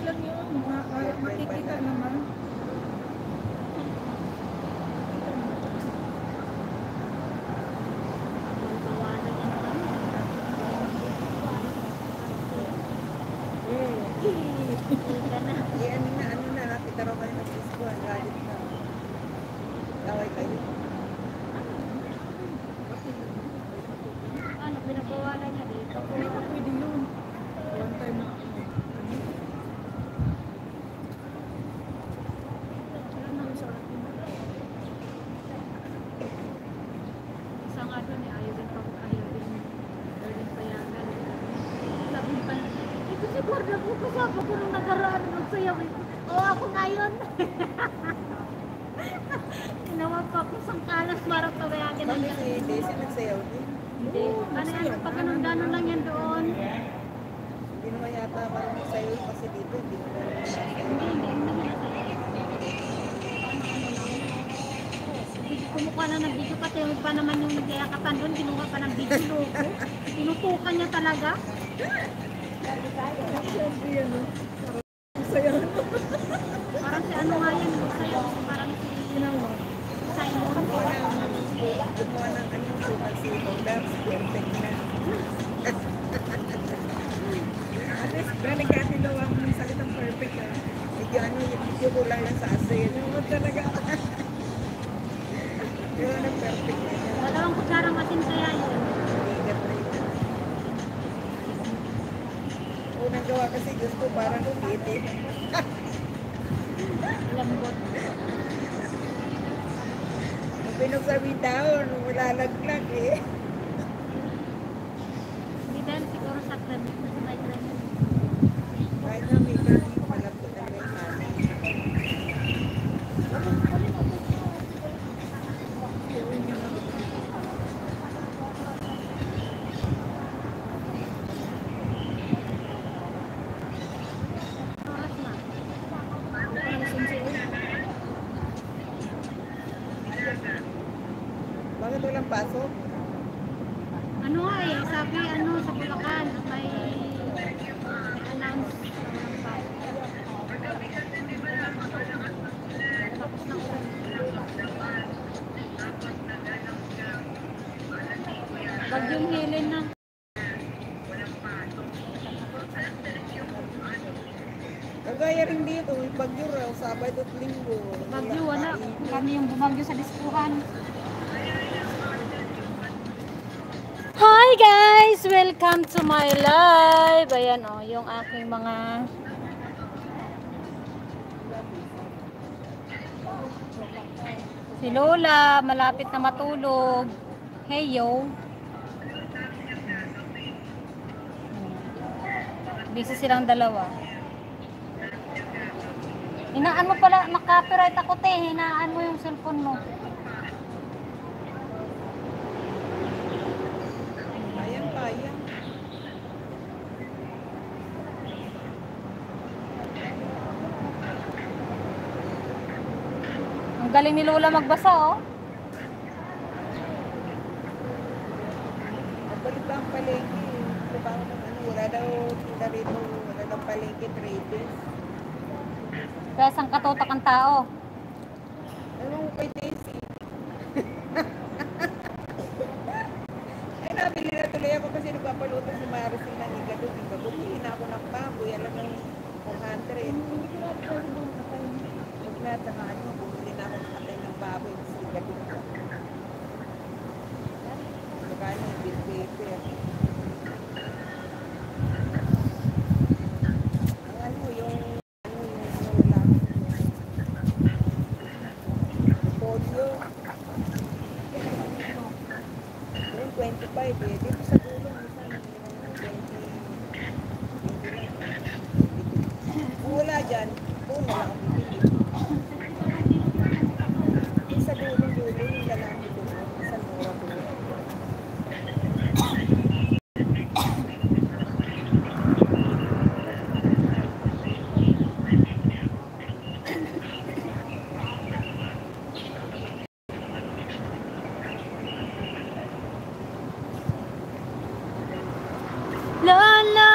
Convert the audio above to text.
lang yun. Makikita naman. Ano na, kita raw kayo nag-iskuhan, galit na. Taway kayo. Ano, pinabawalan niya dito? Hindi pa pwede yun. One time na ako. Isa nga doon eh, ayaw din payagan. Sabi pa, ito si Gorda po kasama ko nung nagaraan magsayaw. Oo, ako ngayon. Tinawag pa ako sa kalas para payagan. Bakit si Daisy nagsayaw din? Hindi. Ano yan, pag ganun lang yan doon. Hindi naman yata parang magsayaw kasi dito, hindi naman Kumukuha na ng video pati pa naman yung nagyayakapan doon, kinuha pa ng video loko. Tinutukan niya talaga. Parang si ano nga yan, parang si Simon. gumawa ng sukat si Bogdar, perfect na. At least, galing kaya tinawa mo yung salitang perfect ah. Medyo kulang lang sa asin. Ano talaga? Yun ang perfect na yan. Dalawang kutsarang asin kaya yun. Bigat na yun. Unang gawa kasi gusto parang umitin. Lambot. Pinagsabi daw, malalaglag eh. Hindi dahil siguro sa trend. May trend. Kahit na may kami, malapit na may kami. Oras na. Bakit walang pasok? Ano nga eh, sabi ano sa Bulacan, may announce. Tapos na ulan. Bagyong Helen na. Kagaya rin dito, may bagyo raw, Sabado at Linggo. Bagyo, wala. Kami yung bumagyo sa diskuhan. Hi guys! Welcome to my live! Ayan o, yung aking mga si Lola, malapit na matulog. Hey yo! Busy silang dalawa. Hinaan mo pala, makapiright ako te. Hinaan mo yung cellphone mo. Kaya. Ang galing ni Lola magbasa oh. Nagbalik ba ang palengke? Diba ako ng wala daw tinda rito, wala daw palengke, 3 days. Kaya sang katotak ang tao. Ano mo kay Daisy? Ay, nabili na tuloy ako kasi nagpapaluto si Maricel na niga doon. Bumili na ako ng baboy, alam ng 400. Huwag na, saka ano, bumili na ako ng katay ng baboy sa niga doon. Saka ano, bill paper. Ano, yung polio. Yung 25 eh. Dito sa dulo, minsan 20. Kung wala dyan, doon wala akong bibili. Yung sa dulo, yung lalaki doon. Sa mura doon. Lola!